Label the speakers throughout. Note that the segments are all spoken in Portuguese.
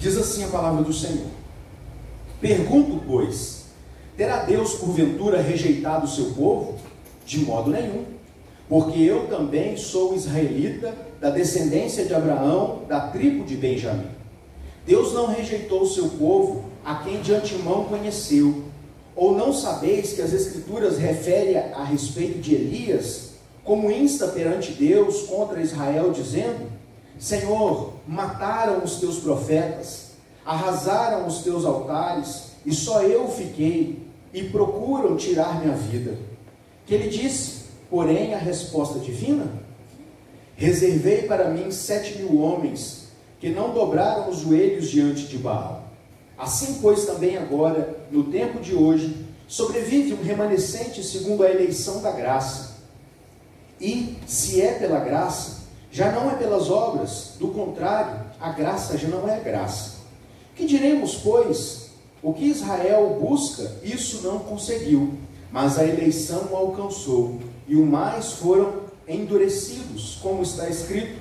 Speaker 1: Diz assim a palavra do Senhor: pergunto, pois, terá Deus porventura rejeitado o seu povo? De modo nenhum, porque eu também sou israelita, da descendência de Abraão, da tribo de Benjamim. Deus não rejeitou o seu povo, a quem de antemão conheceu. Ou não sabeis que as Escrituras referem a respeito de Elias, como insta perante Deus contra Israel, dizendo: Senhor, mataram os teus profetas, arrasaram os teus altares, e só eu fiquei, e procuram tirar minha vida. Que ele disse, porém, a resposta divina: reservei para mim 7.000 homens, que não dobraram os joelhos diante de Baal. Assim, pois, também agora, no tempo de hoje, sobrevive um remanescente segundo a eleição da graça. E, se é pela graça, já não é pelas obras, do contrário, a graça já não é graça. Que diremos, pois? O que Israel busca, isso não conseguiu, mas a eleição o alcançou, e o mais foram endurecidos, como está escrito: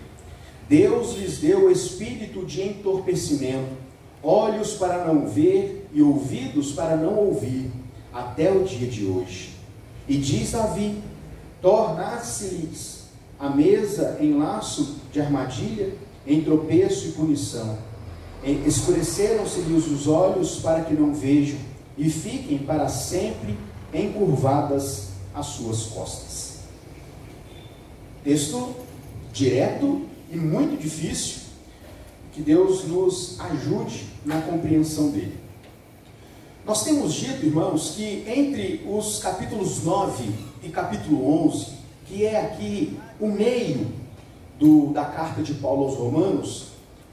Speaker 1: Deus lhes deu espírito de entorpecimento, olhos para não ver e ouvidos para não ouvir, até o dia de hoje. E diz Davi: tornar-se-lhes a mesa em laço de armadilha, em tropeço e punição. Escureceram-se-lhes os olhos para que não vejam, e fiquem para sempre encurvadas as suas costas. Texto direto e muito difícil, que Deus nos ajude na compreensão dele. Nós temos dito, irmãos, que entre os capítulos 9 e capítulo 11, que é aqui o meio da carta de Paulo aos Romanos,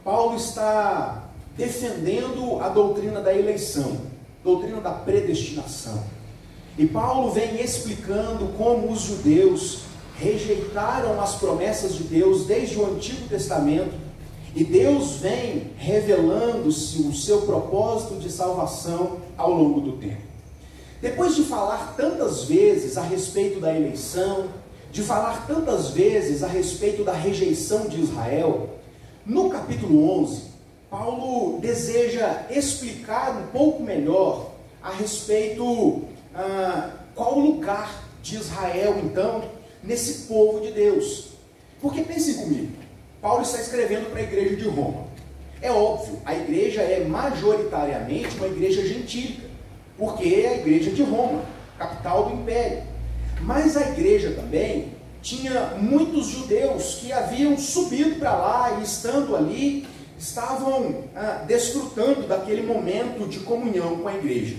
Speaker 1: Paulo está defendendo a doutrina da eleição, doutrina da predestinação. E Paulo vem explicando como os judeus rejeitaram as promessas de Deus desde o Antigo Testamento, e Deus vem revelando-se o seu propósito de salvação ao longo do tempo. Depois de falar tantas vezes a respeito da eleição, de falar tantas vezes a respeito da rejeição de Israel, no capítulo 11, Paulo deseja explicar um pouco melhor a respeito qual o lugar de Israel, então, nesse povo de Deus. Porque pensem comigo, Paulo está escrevendo para a igreja de Roma. É óbvio, a igreja é majoritariamente uma igreja gentílica, porque é a igreja de Roma, capital do império. Mas a igreja também tinha muitos judeus que haviam subido para lá e, estando ali, estavam desfrutando daquele momento de comunhão com a igreja.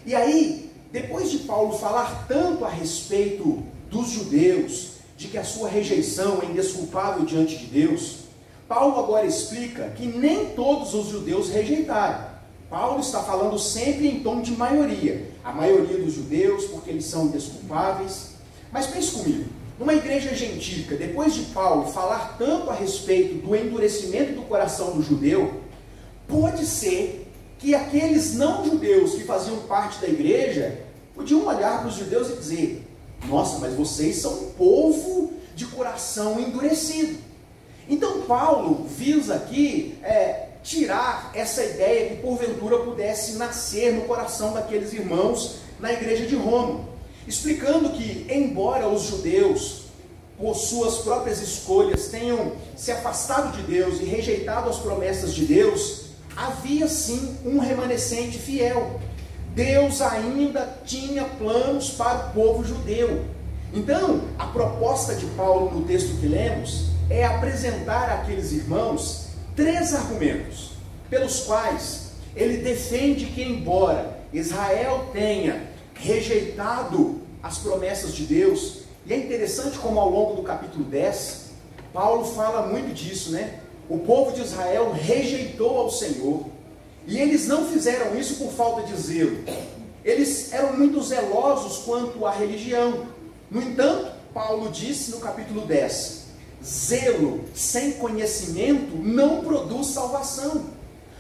Speaker 1: E aí, depois de Paulo falar tanto a respeito dos judeus, de que a sua rejeição é indesculpável diante de Deus, Paulo agora explica que nem todos os judeus rejeitaram. Paulo está falando sempre em tom de maioria. A maioria dos judeus, porque eles são indesculpáveis. Mas pense comigo, numa igreja gentílica, depois de Paulo falar tanto a respeito do endurecimento do coração do judeu, pode ser que aqueles não-judeus que faziam parte da igreja podiam olhar para os judeus e dizer: nossa, mas vocês são um povo de coração endurecido. Então Paulo visa aqui tirar essa ideia que porventura pudesse nascer no coração daqueles irmãos na igreja de Roma, explicando que, embora os judeus, por suas próprias escolhas, tenham se afastado de Deus e rejeitado as promessas de Deus, havia sim um remanescente fiel. Deus ainda tinha planos para o povo judeu. Então, a proposta de Paulo no texto que lemos é apresentar àqueles irmãos 3 argumentos, pelos quais ele defende que, embora Israel tenha rejeitado as promessas de Deus, e é interessante como ao longo do capítulo 10, Paulo fala muito disso, né? O povo de Israel rejeitou ao Senhor, e eles não fizeram isso por falta de zelo. Eles eram muito zelosos quanto à religião. No entanto, Paulo disse no capítulo 10, zelo sem conhecimento não produz salvação,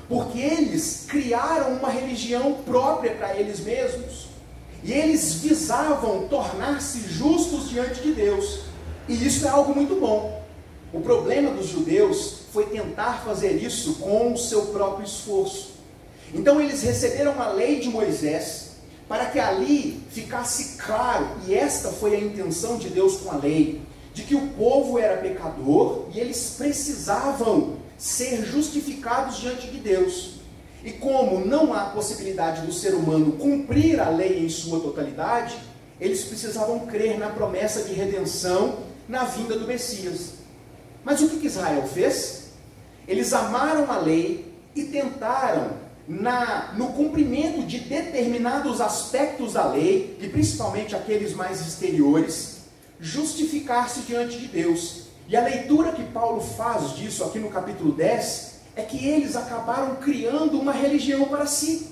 Speaker 1: porque eles criaram uma religião própria para eles mesmos, e eles visavam tornar-se justos diante de Deus, e isso é algo muito bom. O problema dos judeus foi tentar fazer isso com o seu próprio esforço. Então eles receberam a lei de Moisés, para que ali ficasse claro, e esta foi a intenção de Deus com a lei, de que o povo era pecador e eles precisavam ser justificados diante de Deus. E como não há possibilidade do ser humano cumprir a lei em sua totalidade, eles precisavam crer na promessa de redenção na vinda do Messias. Mas o que Israel fez? Eles amaram a lei e tentaram, no cumprimento de determinados aspectos da lei, e principalmente aqueles mais exteriores, justificar-se diante de Deus. E a leitura que Paulo faz disso aqui no capítulo 10 é que eles acabaram criando uma religião para si.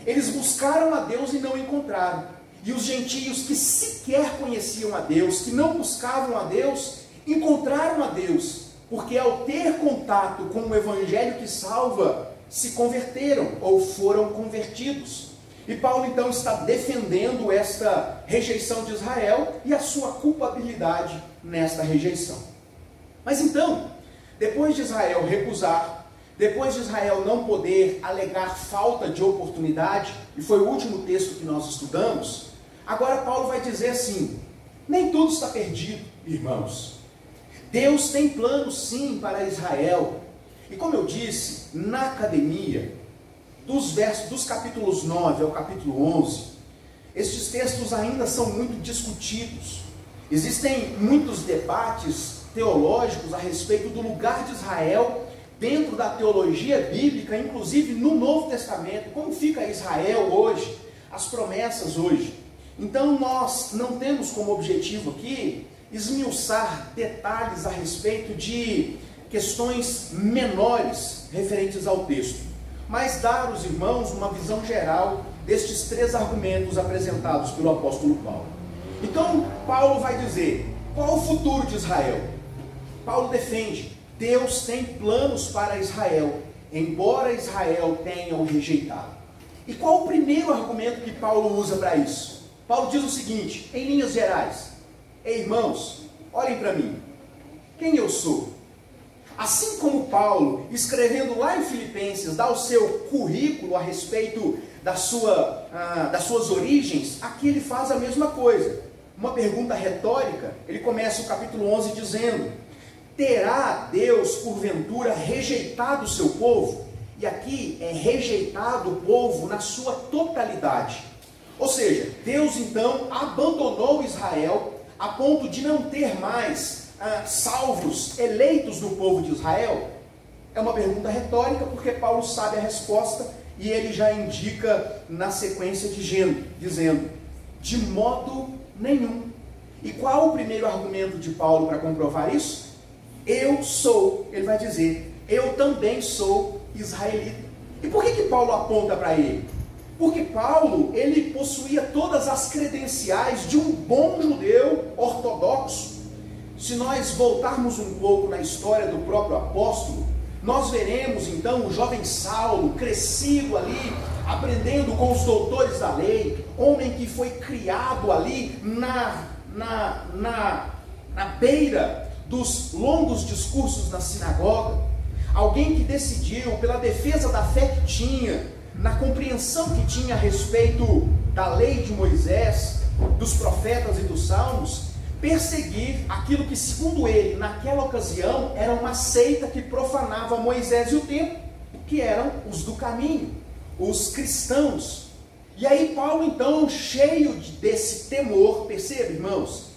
Speaker 1: Eles buscaram a Deus e não encontraram. E os gentios que sequer conheciam a Deus, que não buscavam a Deus, encontraram a Deus, porque ao ter contato com o evangelho que salva, se converteram ou foram convertidos. E Paulo então está defendendo esta rejeição de Israel e a sua culpabilidade nesta rejeição. Mas então, depois de Israel recusar, depois de Israel não poder alegar falta de oportunidade, e foi o último texto que nós estudamos, agora Paulo vai dizer assim: nem tudo está perdido, irmãos. Deus tem planos sim para Israel. E como eu disse, na academia, dos capítulos 9 ao capítulo 11, estes textos ainda são muito discutidos. Existem muitos debates teológicos a respeito do lugar de Israel dentro da teologia bíblica, inclusive no Novo Testamento. Como fica Israel hoje, as promessas hoje. Então nós não temos como objetivo aqui esmiuçar detalhes a respeito de questões menores referentes ao texto, mas dar aos irmãos uma visão geral destes três argumentos apresentados pelo apóstolo Paulo. Então, Paulo vai dizer, qual o futuro de Israel? Paulo defende, Deus tem planos para Israel, embora Israel tenha o rejeitado. E qual o primeiro argumento que Paulo usa para isso? Paulo diz o seguinte, em linhas gerais: ei, irmãos, olhem para mim, quem eu sou? Assim como Paulo, escrevendo lá em Filipenses, dá o seu currículo a respeito das suas origens, aqui ele faz a mesma coisa. Uma pergunta retórica, ele começa o capítulo 11 dizendo: terá Deus, porventura, rejeitado o seu povo? E aqui é rejeitado o povo na sua totalidade. Ou seja, Deus então abandonou Israel a ponto de não ter mais salvos, eleitos do povo de Israel? É uma pergunta retórica, porque Paulo sabe a resposta e ele já indica na sequência dizendo, de modo nenhum. E qual o primeiro argumento de Paulo para comprovar isso? Eu sou, ele vai dizer, eu também sou israelita. E por que Paulo aponta para ele? Porque Paulo, ele possuía todas as credenciais de um bom judeu ortodoxo. Se nós voltarmos um pouco na história do próprio apóstolo, nós veremos então o jovem Saulo, crescido ali, aprendendo com os doutores da lei, homem que foi criado ali na beira dos longos discursos na sinagoga, alguém que decidiu, pela defesa da fé que tinha, na compreensão que tinha a respeito da lei de Moisés, dos profetas e dos salmos, perseguir aquilo que, segundo ele, naquela ocasião, era uma seita que profanava Moisés e o templo, que eram os do caminho, os cristãos. E aí Paulo, então, cheio desse temor, percebe, irmãos,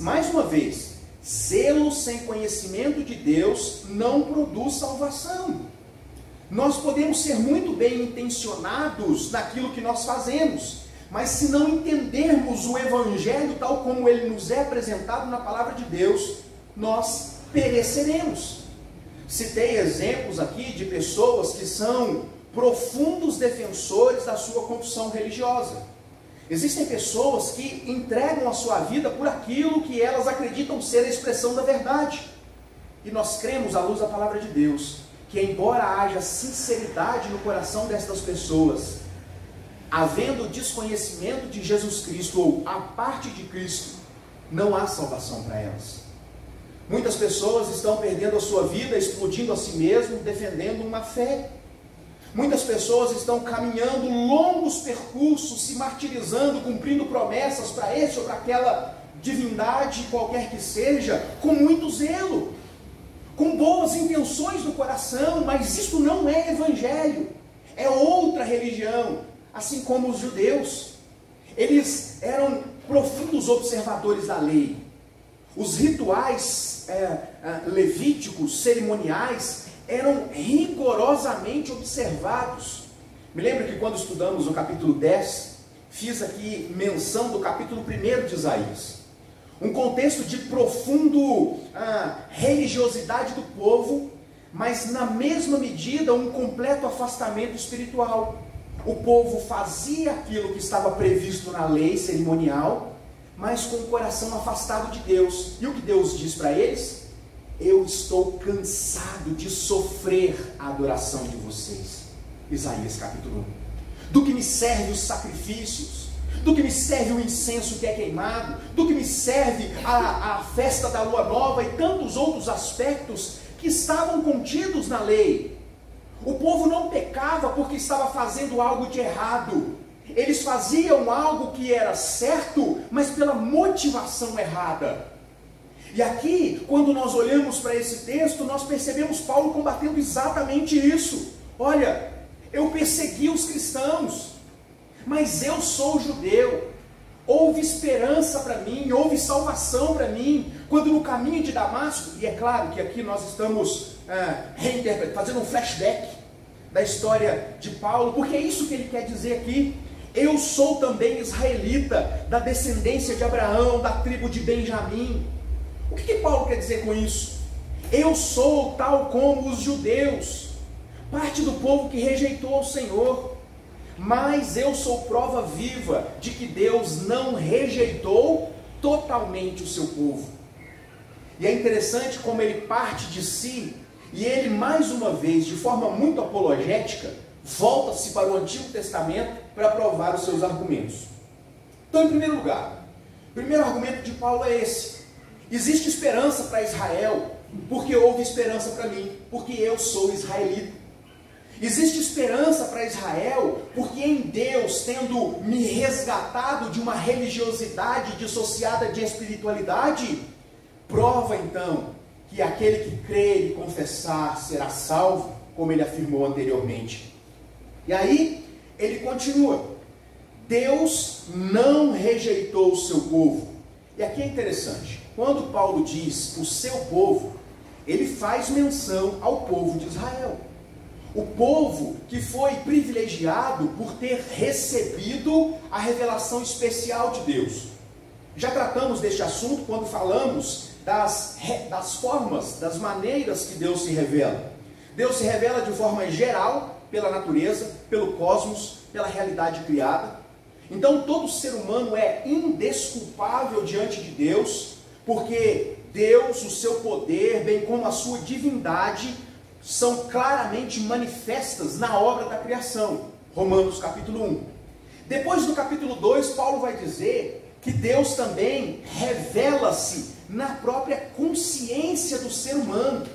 Speaker 1: mais uma vez, zelo sem conhecimento de Deus não produz salvação. Nós podemos ser muito bem intencionados naquilo que nós fazemos, mas se não entendermos o Evangelho tal como ele nos é apresentado na palavra de Deus, nós pereceremos. Citei exemplos aqui de pessoas que são profundos defensores da sua confissão religiosa. Existem pessoas que entregam a sua vida por aquilo que elas acreditam ser a expressão da verdade. E nós cremos, à luz da palavra de Deus, que embora haja sinceridade no coração destas pessoas, havendo desconhecimento de Jesus Cristo ou a parte de Cristo, não há salvação para elas. Muitas pessoas estão perdendo a sua vida, explodindo a si mesmo, defendendo uma fé. Muitas pessoas estão caminhando longos percursos, se martirizando, cumprindo promessas para esse ou para aquela divindade, qualquer que seja, com muito zelo, com boas intenções no coração, mas isso não é evangelho, é outra religião, assim como os judeus. Eles eram profundos observadores da lei. Os rituais levíticos, cerimoniais, eram rigorosamente observados. Me lembro que quando estudamos o capítulo 10, fiz aqui menção do capítulo 1 de Isaías. Um contexto de profundo religiosidade do povo, mas na mesma medida um completo afastamento espiritual. O povo fazia aquilo que estava previsto na lei cerimonial, mas com o coração afastado de Deus. E o que Deus diz para eles? Eu estou cansado de sofrer a adoração de vocês. Isaías capítulo 1. Do que me serve os sacrifícios? Do que me serve o incenso que é queimado? Do que me serve a festa da lua nova e tantos outros aspectos que estavam contidos na lei? O povo não pecava porque estava fazendo algo de errado. Eles faziam algo que era certo, mas pela motivação errada. E aqui, quando nós olhamos para esse texto, nós percebemos Paulo combatendo exatamente isso. Olha, eu persegui os cristãos, mas eu sou judeu. Houve esperança para mim, houve salvação para mim, quando no caminho de Damasco, e é claro que aqui nós estamos fazendo um flashback da história de Paulo, porque é isso que ele quer dizer aqui. Eu sou também israelita, da descendência de Abraão, da tribo de Benjamim. O que Paulo quer dizer com isso? Eu sou tal como os judeus, parte do povo que rejeitou o Senhor, mas eu sou prova viva de que Deus não rejeitou totalmente o seu povo. E é interessante como ele parte de si, e ele mais uma vez, de forma muito apologética, volta-se para o Antigo Testamento para provar os seus argumentos. Então, em primeiro lugar, o primeiro argumento de Paulo é esse: existe esperança para Israel, porque houve esperança para mim, porque eu sou israelita. Existe esperança para Israel, porque em Deus, tendo me resgatado de uma religiosidade dissociada de espiritualidade, prova então que aquele que crer e confessar será salvo, como ele afirmou anteriormente. E aí, ele continua: Deus não rejeitou o seu povo. E aqui é interessante, quando Paulo diz o seu povo, ele faz menção ao povo de Israel. O povo que foi privilegiado por ter recebido a revelação especial de Deus. Já tratamos deste assunto quando falamos das formas, das maneiras que Deus se revela. Deus se revela de forma geral, pela natureza, pelo cosmos, pela realidade criada. Então todo ser humano é indesculpável diante de Deus, porque Deus, o seu poder, bem como a sua divindade, são claramente manifestas na obra da criação. Romanos capítulo 1. Depois do capítulo 2, Paulo vai dizer que Deus também revela-se na própria consciência do ser humano.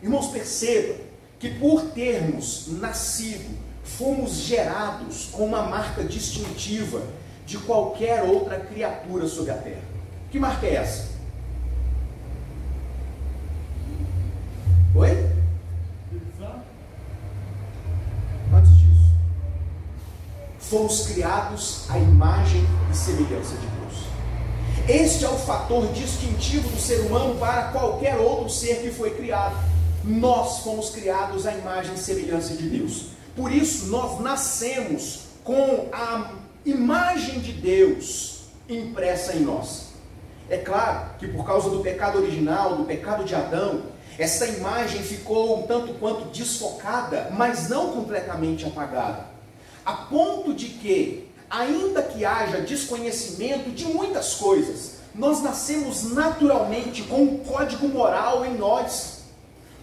Speaker 1: Irmãos, perceba que por termos nascido, fomos gerados com uma marca distintiva de qualquer outra criatura sobre a terra. Que marca é essa? Oi? Antes disso, fomos criados à imagem e semelhança de Deus. Este é o fator distintivo do ser humano para qualquer outro ser que foi criado. Nós fomos criados à imagem e semelhança de Deus. Por isso, nós nascemos com a imagem de Deus impressa em nós. É claro que por causa do pecado original, do pecado de Adão, essa imagem ficou um tanto quanto desfocada, mas não completamente apagada. A ponto de que, ainda que haja desconhecimento de muitas coisas, nós nascemos naturalmente com um código moral em nós.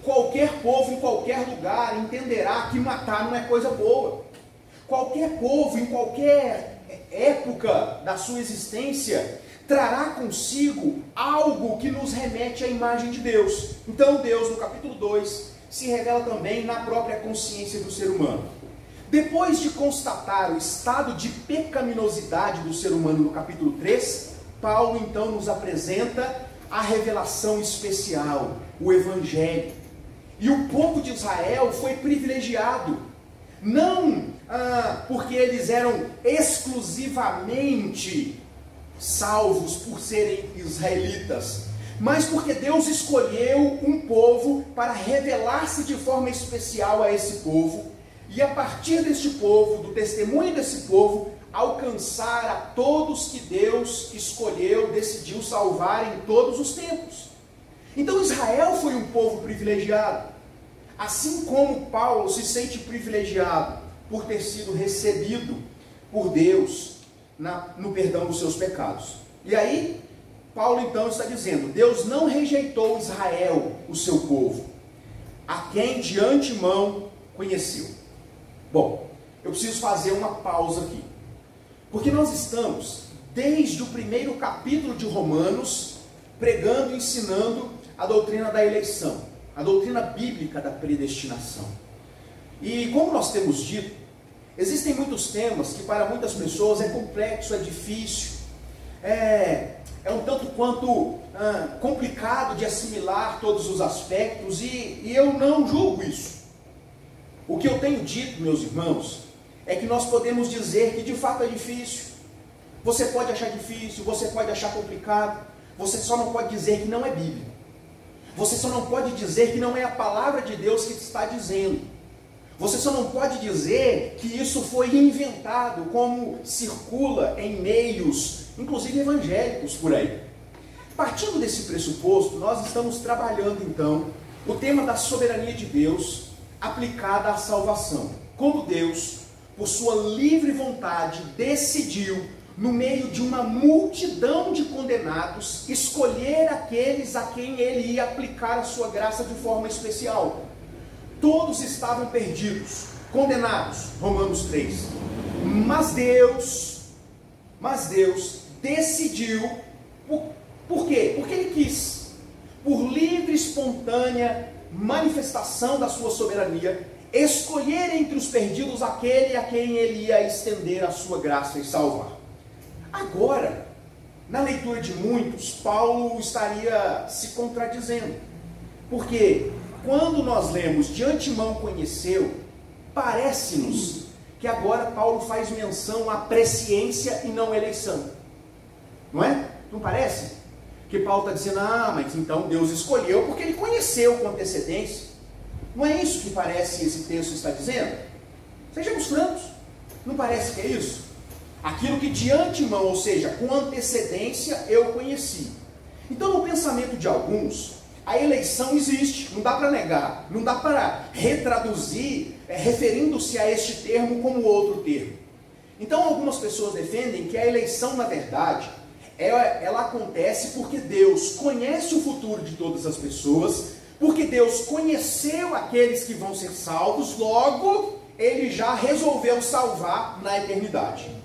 Speaker 1: Qualquer povo em qualquer lugar entenderá que matar não é coisa boa. Qualquer povo em qualquer época da sua existência trará consigo algo que nos remete à imagem de Deus. Então Deus, no capítulo 2, se revela também na própria consciência do ser humano. Depois de constatar o estado de pecaminosidade do ser humano no capítulo 3, Paulo então nos apresenta a revelação especial, o Evangelho. E o povo de Israel foi privilegiado, não porque eles eram exclusivamente salvos por serem israelitas, mas porque Deus escolheu um povo para revelar-se de forma especial a esse povo, e a partir deste povo, do testemunho desse povo, alcançar a todos que Deus escolheu, decidiu salvar em todos os tempos. Então Israel foi um povo privilegiado, assim como Paulo se sente privilegiado por ter sido recebido por Deus no perdão dos seus pecados. E aí, Paulo então está dizendo, Deus não rejeitou Israel, o seu povo, a quem de antemão conheceu. Bom, eu preciso fazer uma pausa aqui, porque nós estamos, desde o primeiro capítulo de Romanos, pregando e ensinando a doutrina da eleição, a doutrina bíblica da predestinação. E como nós temos dito, existem muitos temas que para muitas pessoas é complexo, é difícil, é um tanto quanto complicado de assimilar todos os aspectos, e eu não julgo isso. O que eu tenho dito, meus irmãos, é que nós podemos dizer que de fato é difícil. Você pode achar difícil, você pode achar complicado, você só não pode dizer que não é Bíblia. Você só não pode dizer que não é a palavra de Deus que está dizendo. Você só não pode dizer que isso foi inventado, como circula em meios, inclusive evangélicos por aí. Partindo desse pressuposto, nós estamos trabalhando então o tema da soberania de Deus aplicada à salvação. Como Deus, por sua livre vontade, decidiu, no meio de uma multidão de condenados, escolher aqueles a quem Ele ia aplicar a sua graça de forma especial. Todos estavam perdidos, condenados, Romanos 3. Mas Deus decidiu, por quê? Porque Ele quis, por livre e espontânea manifestação da sua soberania, escolher entre os perdidos aquele a quem Ele ia estender a sua graça e salvar. Agora, na leitura de muitos, Paulo estaria se contradizendo, porque quando nós lemos de antemão conheceu, parece-nos que agora Paulo faz menção à presciência e não eleição, não é? Não parece? Que Paulo está dizendo, mas então Deus escolheu porque Ele conheceu com antecedência. Não é isso que parece esse texto está dizendo? Sejamos francos, não parece que é isso? Aquilo que de antemão, ou seja, com antecedência, eu conheci. Então, no pensamento de alguns, a eleição existe, não dá para negar, não dá para retraduzir, referindo-se a este termo como outro termo. Então, algumas pessoas defendem que a eleição, na verdade, ela acontece porque Deus conhece o futuro de todas as pessoas, porque Deus conheceu aqueles que vão ser salvos, logo, Ele já resolveu salvar na eternidade.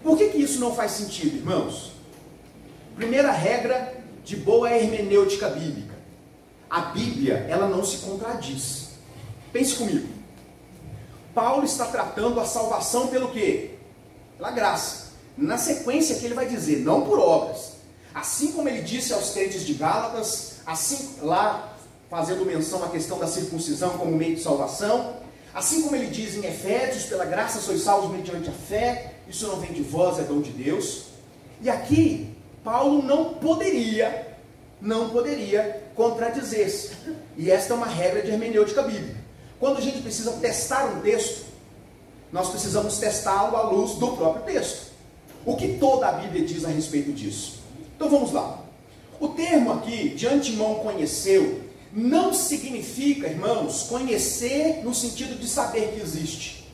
Speaker 1: Por que isso não faz sentido, irmãos? Primeira regra de boa hermenêutica bíblica. A Bíblia, ela não se contradiz. Pense comigo. Paulo está tratando a salvação pelo quê? Pela graça. Na sequência que ele vai dizer, não por obras. Assim como ele disse aos crentes de Gálatas, assim lá fazendo menção à questão da circuncisão como meio de salvação, assim como ele diz em Efésios, pela graça sois salvos mediante a fé, isso não vem de vós, é dom de Deus. E aqui, Paulo não poderia contradizer-se. E esta é uma regra de hermenêutica bíblica. Quando a gente precisa testar um texto, nós precisamos testá-lo à luz do próprio texto. O que toda a Bíblia diz a respeito disso? Então vamos lá. O termo aqui, de antemão conheceu, não significa, irmãos, conhecer no sentido de saber que existe.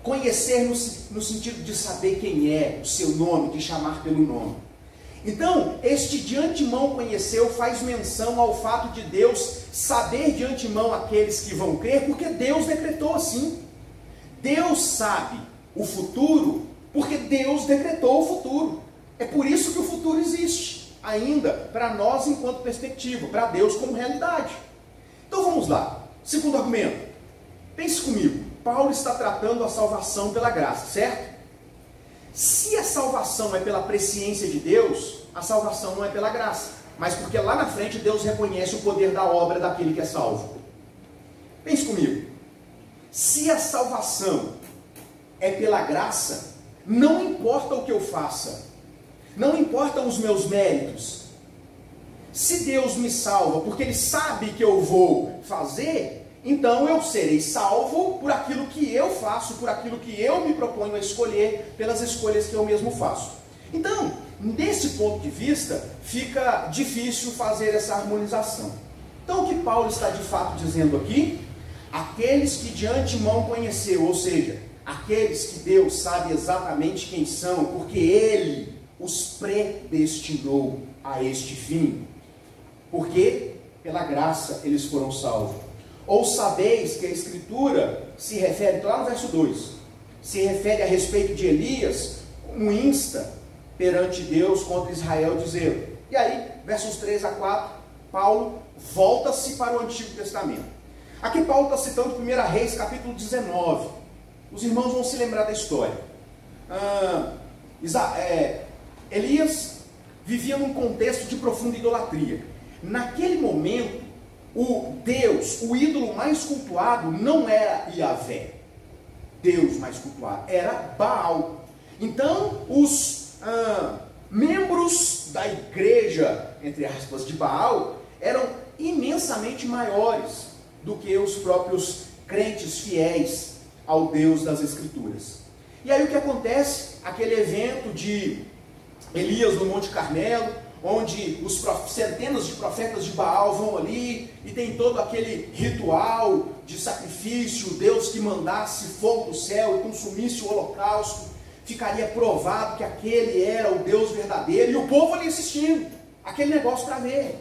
Speaker 1: Conhecer no sentido de saber quem é, o seu nome, de chamar pelo nome. Então, este de antemão conheceu faz menção ao fato de Deus saber de antemão aqueles que vão crer, porque Deus decretou assim. Deus sabe o futuro, porque Deus decretou o futuro. É por isso que o futuro existe, ainda, para nós enquanto perspectiva, para Deus como realidade. Então vamos lá. Segundo argumento. Pense comigo. Paulo está tratando a salvação pela graça, certo? Se a salvação é pela presciência de Deus, a salvação não é pela graça, mas porque lá na frente Deus reconhece o poder da obra daquele que é salvo. Pense comigo. Se a salvação é pela graça, não importa o que eu faça, não importam os meus méritos. Se Deus me salva porque Ele sabe que eu vou fazer, então eu serei salvo por aquilo que eu faço, por aquilo que eu me proponho a escolher, pelas escolhas que eu mesmo faço. Então, desse ponto de vista, fica difícil fazer essa harmonização. Então, o que Paulo está de fato dizendo aqui? Aqueles que de antemão conheceu, ou seja, aqueles que Deus sabe exatamente quem são, porque Ele os predestinou a este fim. Porque, pela graça, eles foram salvos. Ou sabeis que a Escritura se refere, lá no verso 2, se refere a respeito de Elias, como insta perante Deus contra Israel, dizendo. E aí, versos 3 a 4, Paulo volta-se para o Antigo Testamento. Aqui Paulo está citando 1 Reis, capítulo 19. Os irmãos vão se lembrar da história. Elias vivia num contexto de profunda idolatria. Naquele momento, o Deus, o ídolo mais cultuado não era Yahvé, Deus mais cultuado, era Baal. Então, os membros da igreja, entre aspas, de Baal, eram imensamente maiores do que os próprios crentes fiéis ao Deus das Escrituras. E aí o que acontece? Aquele evento de Elias no Monte Carmelo, onde centenas de profetas de Baal vão ali, e tem todo aquele ritual de sacrifício, Deus que mandasse fogo do céu e consumisse o holocausto, ficaria provado que aquele era o Deus verdadeiro, e o povo ali assistindo, aquele negócio para ver.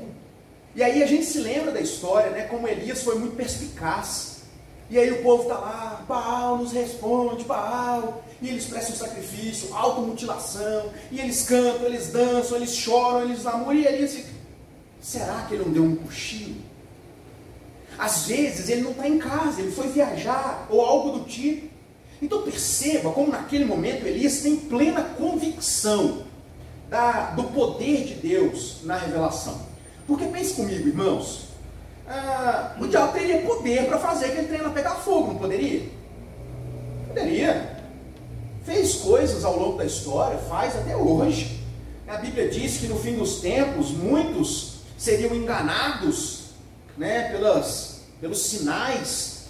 Speaker 1: E aí a gente se lembra da história, né, como Elias foi muito perspicaz, e aí o povo está lá, Baal nos responde, Baal, e eles prestam sacrifício, automutilação, e eles cantam, eles dançam, eles choram, eles namoram, e Elias fica, será que ele não deu um cochilo? Às vezes ele não está em casa, ele foi viajar, ou algo do tipo. Então perceba como naquele momento Elias tem plena convicção do poder de Deus na revelação. Porque pense comigo, irmãos, o diabo teria poder para fazer aquele trem lá pegar fogo, não poderia? Poderia. Fez coisas ao longo da história, faz até hoje. A Bíblia diz que no fim dos tempos, muitos seriam enganados, né, pelos sinais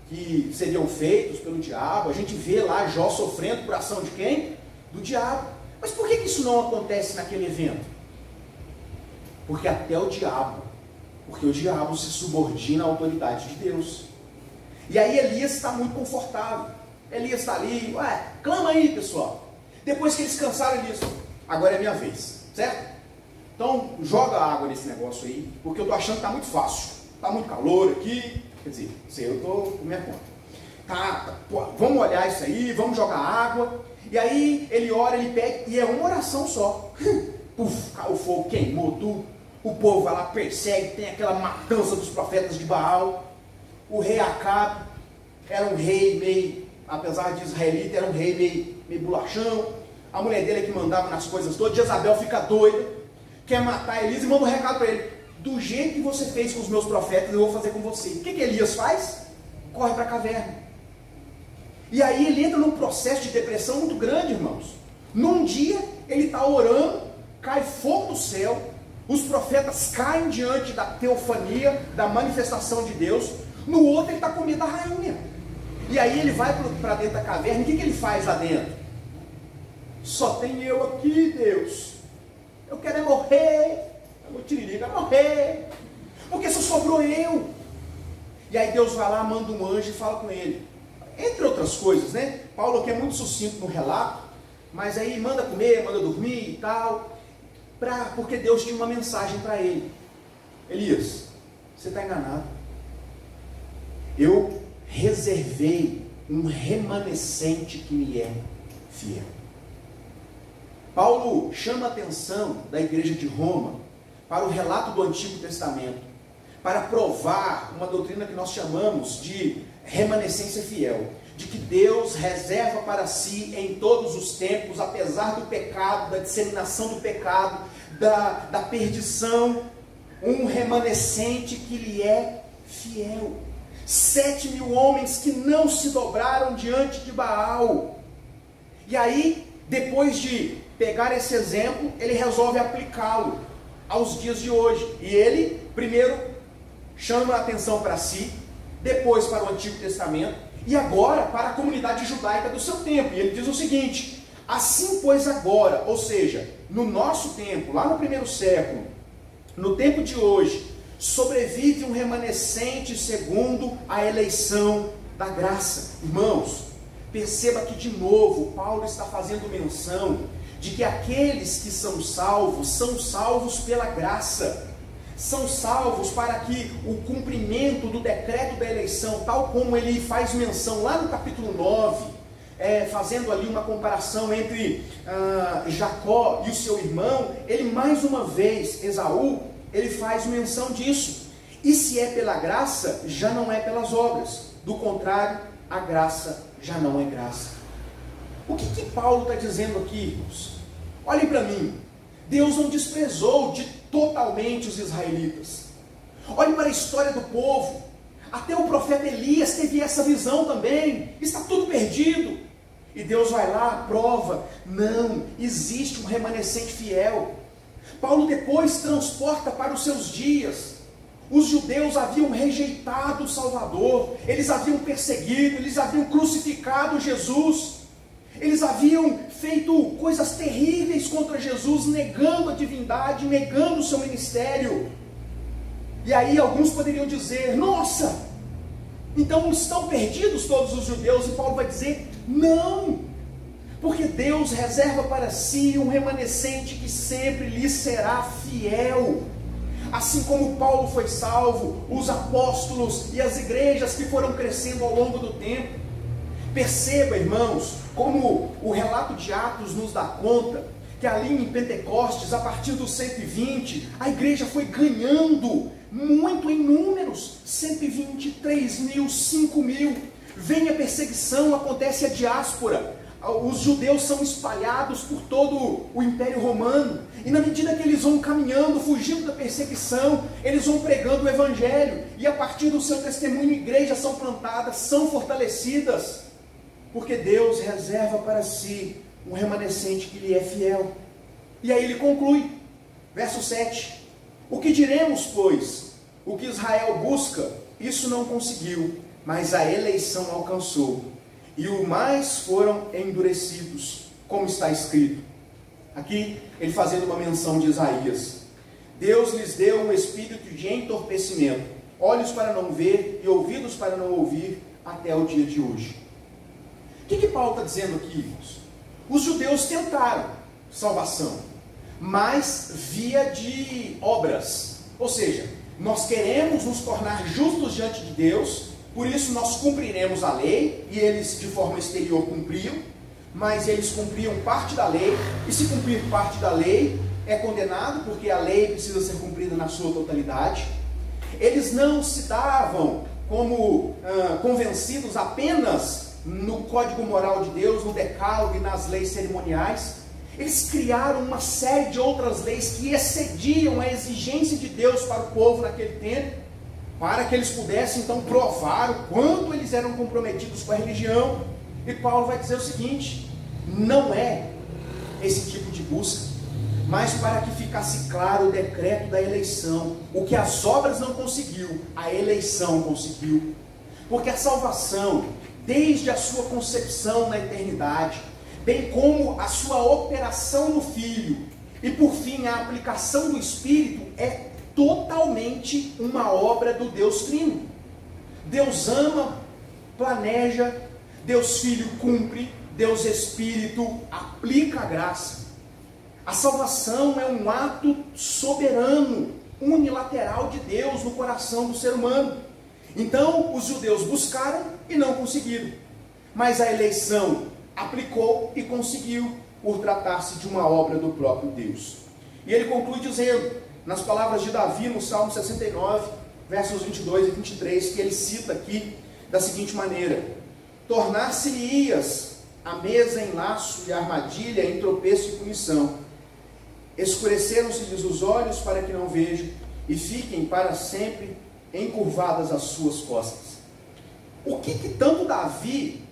Speaker 1: que seriam feitos pelo diabo. A gente vê lá Jó sofrendo por ação de quem? Do diabo. Mas por que isso não acontece naquele evento? Porque até o diabo se subordina à autoridade de Deus. E aí Elias está muito confortável. Elias está ali, clama aí, pessoal. Depois que eles cansaram, Elias, agora é minha vez, certo? Então joga água nesse negócio aí, porque eu estou achando que está muito fácil. Está muito calor aqui, quer dizer, eu estou com minha conta. Vamos olhar isso aí, vamos jogar água. E aí ele ora, ele pede, e é uma oração só. Puf, o fogo queimou tudo. O povo vai lá, persegue, tem aquela matança dos profetas de Baal. O rei Acabe era um rei meio, apesar de israelita, era um rei meio bolachão. A mulher dele é que mandava nas coisas todas. Jezabel fica doida, quer matar Elias e manda um recado para ele: do jeito que você fez com os meus profetas, eu vou fazer com você. O que Elias faz? Corre para a caverna. E aí ele entra num processo de depressão muito grande, irmãos. Num dia ele está orando, cai fogo do céu, os profetas caem diante da teofania, da manifestação de Deus. No outro ele está com medo da rainha. E aí ele vai para dentro da caverna. E o que ele faz lá dentro? Só tem eu aqui, Deus. Eu quero é morrer. Eu vou tiririca, morrer. Porque só sobrou eu. E aí Deus vai lá, manda um anjo e fala com ele. Entre outras coisas, né? Paulo aqui é muito sucinto no relato. Mas aí manda comer, manda dormir e tal. Porque Deus tinha uma mensagem para ele. Elias, você está enganado. Eu reservei um remanescente que me é fiel. Paulo chama a atenção da igreja de Roma para o relato do Antigo Testamento, para provar uma doutrina que nós chamamos de remanescência fiel, de que Deus reserva para si em todos os tempos, apesar do pecado, da disseminação do pecado, da perdição, um remanescente que lhe é fiel. 7.000 homens que não se dobraram diante de Baal. E aí, depois de pegar esse exemplo, ele resolve aplicá-lo aos dias de hoje. E ele, primeiro, chama a atenção para si, depois para o Antigo Testamento, e agora para a comunidade judaica do seu tempo. E ele diz o seguinte: assim pois agora, ou seja, no nosso tempo, lá no primeiro século, no tempo de hoje, sobrevive um remanescente segundo a eleição da graça. Irmãos, perceba que de novo Paulo está fazendo menção de que aqueles que são salvos pela graça, são salvos para que o cumprimento do decreto da eleição, tal como ele faz menção lá no capítulo 9, fazendo ali uma comparação entre Jacó e o seu irmão, ele mais uma vez, Esaú, ele faz menção disso. E se é pela graça, já não é pelas obras. Do contrário, a graça já não é graça. O que Paulo está dizendo aqui, irmãos? Olhem para mim. Deus não desprezou totalmente os israelitas. Olhem para a história do povo. Até o profeta Elias teve essa visão também. Está tudo perdido. E Deus vai lá, prova. Não, existe um remanescente fiel. Paulo depois transporta para os seus dias. Os judeus haviam rejeitado o Salvador, eles haviam perseguido, eles haviam crucificado Jesus, eles haviam feito coisas terríveis contra Jesus, negando a divindade, negando o seu ministério. E aí alguns poderiam dizer: nossa, então estão perdidos todos os judeus? E Paulo vai dizer: não, porque Deus reserva para si um remanescente que sempre lhe será fiel. Assim como Paulo foi salvo, os apóstolos e as igrejas que foram crescendo ao longo do tempo. Perceba, irmãos, como o relato de Atos nos dá conta, que ali em Pentecostes, a partir dos 120, a igreja foi ganhando muito em números, 120, 3.000, 5.000, vem a perseguição, acontece a diáspora, os judeus são espalhados por todo o Império Romano, e na medida que eles vão caminhando, fugindo da perseguição, eles vão pregando o Evangelho, e a partir do seu testemunho, igrejas são plantadas, são fortalecidas, porque Deus reserva para si um remanescente que lhe é fiel. E aí ele conclui, verso 7, o que diremos, pois? O que Israel busca, isso não conseguiu, mas a eleição alcançou, e o mais foram endurecidos, como está escrito. Aqui ele fazendo uma menção de Isaías: Deus lhes deu um espírito de entorpecimento, olhos para não ver e ouvidos para não ouvir, até o dia de hoje. O que Paulo está dizendo aqui, irmãos? Os judeus tentaram salvação, mas via de obras, ou seja, nós queremos nos tornar justos diante de Deus, por isso nós cumpriremos a lei, e eles de forma exterior cumpriam, mas eles cumpriam parte da lei, e se cumprir parte da lei, é condenado, porque a lei precisa ser cumprida na sua totalidade. Eles não se davam como convencidos apenas no código moral de Deus, no decálogo e nas leis cerimoniais. Eles criaram uma série de outras leis que excediam a exigência de Deus para o povo naquele tempo, para que eles pudessem então provar o quanto eles eram comprometidos com a religião. E Paulo vai dizer o seguinte: não é esse tipo de busca, mas para que ficasse claro o decreto da eleição. O que as obras não conseguiu, a eleição conseguiu. Porque a salvação, desde a sua concepção na eternidade, bem como a sua operação no Filho, e por fim a aplicação do Espírito, é totalmente uma obra do Deus Trino. Deus ama, planeja, Deus Filho cumpre, Deus Espírito aplica a graça. A salvação é um ato soberano, unilateral de Deus no coração do ser humano. Então os judeus buscaram e não conseguiram, mas a eleição aplicou e conseguiu. por tratar-se de uma obra do próprio Deus. E ele conclui dizendo, nas palavras de Davi, no Salmo 69, versos 22 e 23, que ele cita aqui da seguinte maneira: tornar-se-ias a mesa em laço e armadilha, em tropeço e punição. Escureceram-se-lhes os olhos para que não vejam, e fiquem para sempre encurvadas as suas costas. O que tanto Davi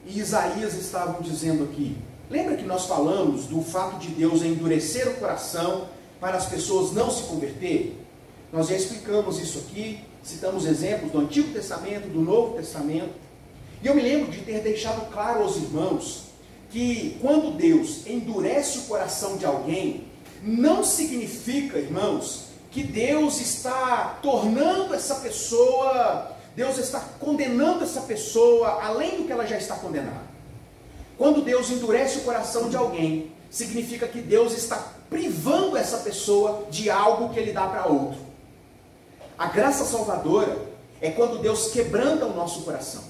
Speaker 1: e Isaías estavam dizendo aqui? Lembra que nós falamos do fato de Deus endurecer o coração para as pessoas não se converter? Nós já explicamos isso aqui, citamos exemplos do Antigo Testamento, do Novo Testamento. E eu me lembro de ter deixado claro aos irmãos que quando Deus endurece o coração de alguém, não significa, irmãos, que Deus está tornando essa pessoa, Deus está condenando essa pessoa além do que ela já está condenada. Quando Deus endurece o coração de alguém, significa que Deus está privando essa pessoa de algo que Ele dá para outro. A graça salvadora é quando Deus quebranta o nosso coração.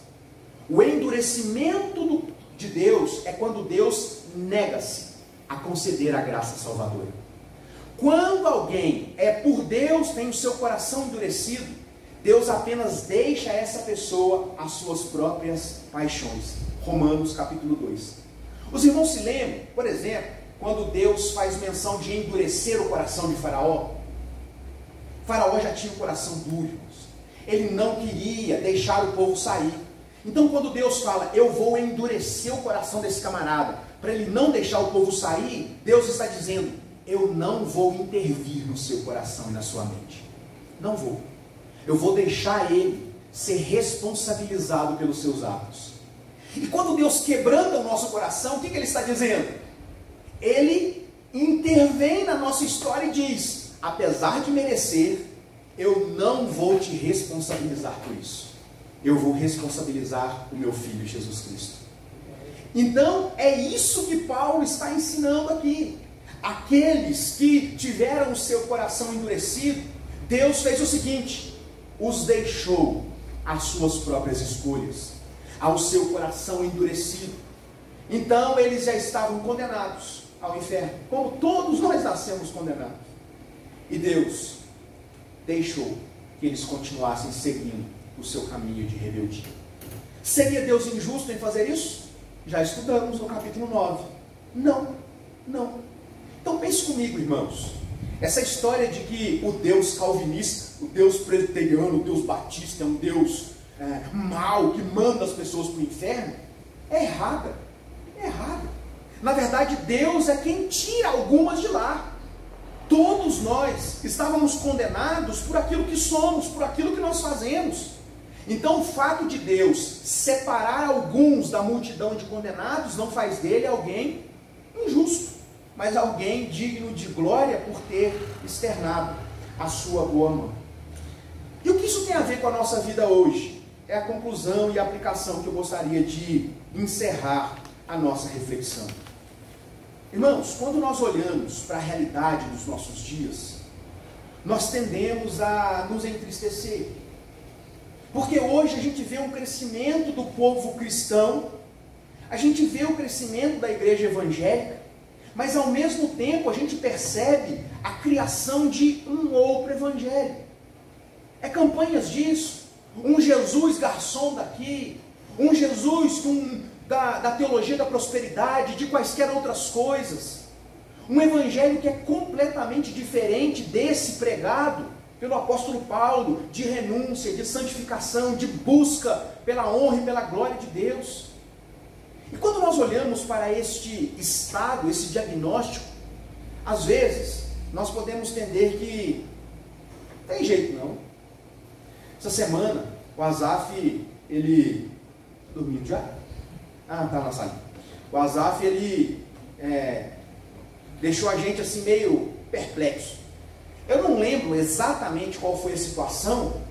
Speaker 1: O endurecimento de Deus é quando Deus nega-se a conceder a graça salvadora. Quando alguém por Deus, tem o seu coração endurecido, Deus apenas deixa a essa pessoa as suas próprias paixões. Romanos capítulo 2. Os irmãos se lembram, por exemplo, quando Deus faz menção de endurecer o coração de Faraó? Faraó já tinha um coração duro, irmãos. Ele não queria deixar o povo sair. Então quando Deus fala, eu vou endurecer o coração desse camarada, para ele não deixar o povo sair, Deus está dizendo, eu não vou intervir no seu coração e na sua mente. Não vou. Eu vou deixar ele ser responsabilizado pelos seus atos. E quando Deus quebranta o nosso coração, o que Ele está dizendo? Ele intervém na nossa história e diz, apesar de merecer, eu não vou te responsabilizar por isso. Eu vou responsabilizar o meu Filho Jesus Cristo. Então, é isso que Paulo está ensinando aqui. Aqueles que tiveram o seu coração endurecido, Deus fez o seguinte, os deixou às suas próprias escolhas, ao seu coração endurecido. Então eles já estavam condenados ao inferno, como todos nós nascemos condenados. E Deus deixou que eles continuassem seguindo o seu caminho de rebeldia. Seria Deus injusto em fazer isso? Já estudamos no capítulo 9. Não. Então pense comigo, irmãos. Essa história de que o Deus calvinista, o Deus presbiteriano, o Deus batista é um Deus mau, que manda as pessoas para o inferno, é errada. É errada. Na verdade, Deus é quem tira algumas de lá. Todos nós estávamos condenados por aquilo que somos, por aquilo que nós fazemos. Então o fato de Deus separar alguns da multidão de condenados não faz dele alguém injusto, mas alguém digno de glória por ter externado a sua boa mão. E o que isso tem a ver com a nossa vida hoje? É a conclusão e a aplicação que eu gostaria de encerrar a nossa reflexão. Irmãos, quando nós olhamos para a realidade dos nossos dias, nós tendemos a nos entristecer. Porque hoje a gente vê um crescimento do povo cristão, a gente vê o crescimento da igreja evangélica, mas ao mesmo tempo a gente percebe a criação de um outro evangelho. É campanhas disso, um Jesus garçom daqui, um Jesus da teologia da prosperidade, de quaisquer outras coisas. Um evangelho que é completamente diferente desse pregado pelo apóstolo Paulo, de renúncia, de santificação, de busca pela honra e pela glória de Deus. E quando nós olhamos para este estado, esse diagnóstico, às vezes nós podemos entender que não tem jeito não. Essa semana o Azaf, ele dormiu já? Ah, tá na sala. O Azaf, ele deixou a gente assim meio perplexo. Eu não lembro exatamente qual foi a situação,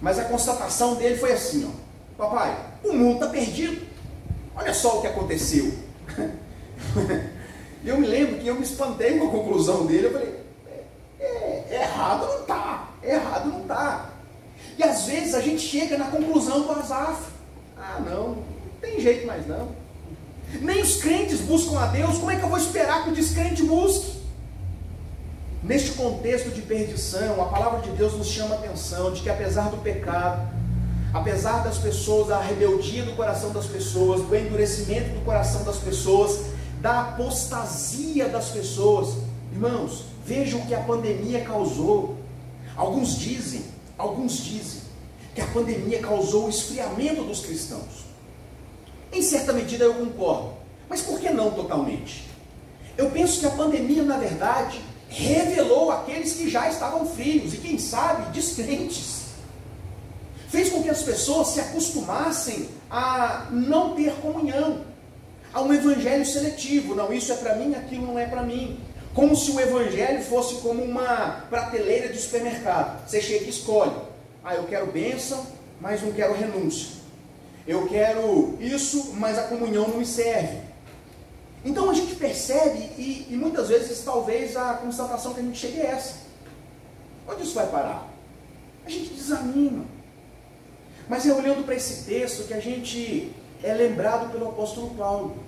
Speaker 1: mas a constatação dele foi assim, ó: papai, o mundo está perdido. Olha só o que aconteceu. E eu me lembro que eu me espantei com a conclusão dele. Eu falei, errado não está, errado não está. E às vezes a gente chega na conclusão do Azaf. Ah, não tem jeito mais não. Nem os crentes buscam a Deus, como é que eu vou esperar que o descrente busque? Neste contexto de perdição, a palavra de Deus nos chama a atenção de que apesar do pecado, apesar das pessoas, da rebeldia do coração das pessoas, do endurecimento do coração das pessoas, da apostasia das pessoas, irmãos, vejam o que a pandemia causou. Alguns dizem que a pandemia causou o esfriamento dos cristãos. Em certa medida eu concordo, mas por que não totalmente? Eu penso que a pandemia, na verdade, revelou aqueles que já estavam frios e, quem sabe, descrentes. Fez com que as pessoas se acostumassem a não ter comunhão, a um evangelho seletivo. Não, isso é para mim, aquilo não é para mim. Como se o evangelho fosse como uma prateleira de supermercado. Você chega e escolhe. Ah, eu quero bênção, mas não quero renúncia. Eu quero isso, mas a comunhão não me serve. Então a gente percebe, e muitas vezes talvez a constatação que a gente chega é essa. Onde isso vai parar? A gente desanima. Mas é olhando para esse texto que a gente é lembrado pelo apóstolo Paulo.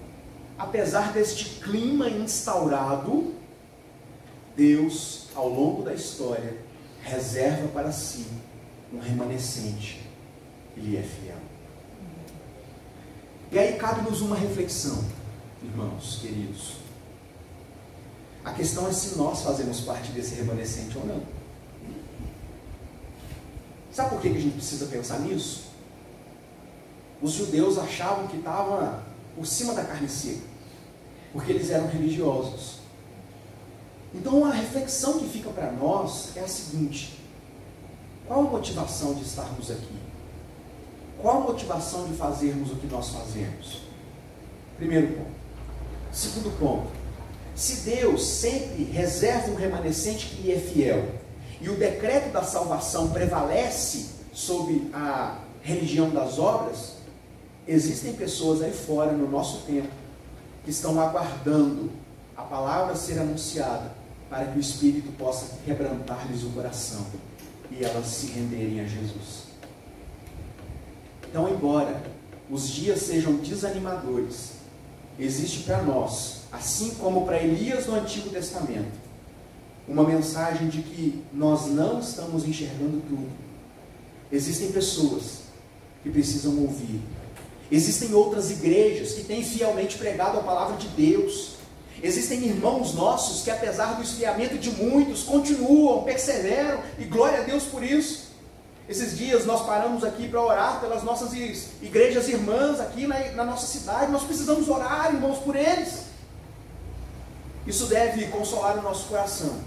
Speaker 1: Apesar deste clima instaurado, Deus, ao longo da história, reserva para si um remanescente que lhe é fiel. E aí cabe-nos uma reflexão, irmãos queridos. A questão é se nós fazemos parte desse remanescente ou não. Sabe por que a gente precisa pensar nisso? Os judeus achavam que estava por cima da carne seca, porque eles eram religiosos. Então a reflexão que fica para nós é a seguinte: qual a motivação de estarmos aqui? Qual a motivação de fazermos o que nós fazemos? Primeiro ponto. Segundo ponto: se Deus sempre reserva um remanescente que lhe é fiel, e o decreto da salvação prevalece sobre a religião das obras, existem pessoas aí fora no nosso tempo que estão aguardando a palavra ser anunciada para que o Espírito possa quebrantar-lhes o coração e elas se renderem a Jesus. Então, embora os dias sejam desanimadores, existe para nós, assim como para Elias no Antigo Testamento, uma mensagem de que nós não estamos enxergando tudo. Existem pessoas que precisam ouvir. Existem outras igrejas que têm fielmente pregado a palavra de Deus. Existem irmãos nossos que, apesar do esfriamento de muitos, continuam, perseveram, e glória a Deus por isso. Esses dias nós paramos aqui para orar pelas nossas igrejas irmãs aqui na nossa cidade. Nós precisamos orar, irmãos, por eles. Isso deve consolar o nosso coração.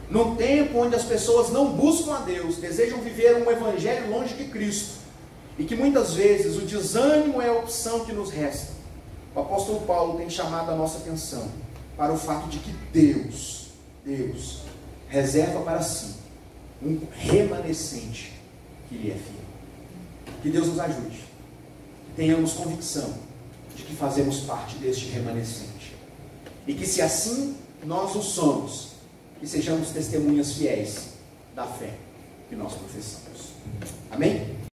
Speaker 1: Num tempo onde as pessoas não buscam a Deus, desejam viver um evangelho longe de Cristo, e que muitas vezes o desânimo é a opção que nos resta, o apóstolo Paulo tem chamado a nossa atenção para o fato de que Deus reserva para si um remanescente que lhe é fiel. Que Deus nos ajude, que tenhamos convicção de que fazemos parte deste remanescente, e que, se assim nós o somos, que sejamos testemunhas fiéis da fé que nós professamos. Amém?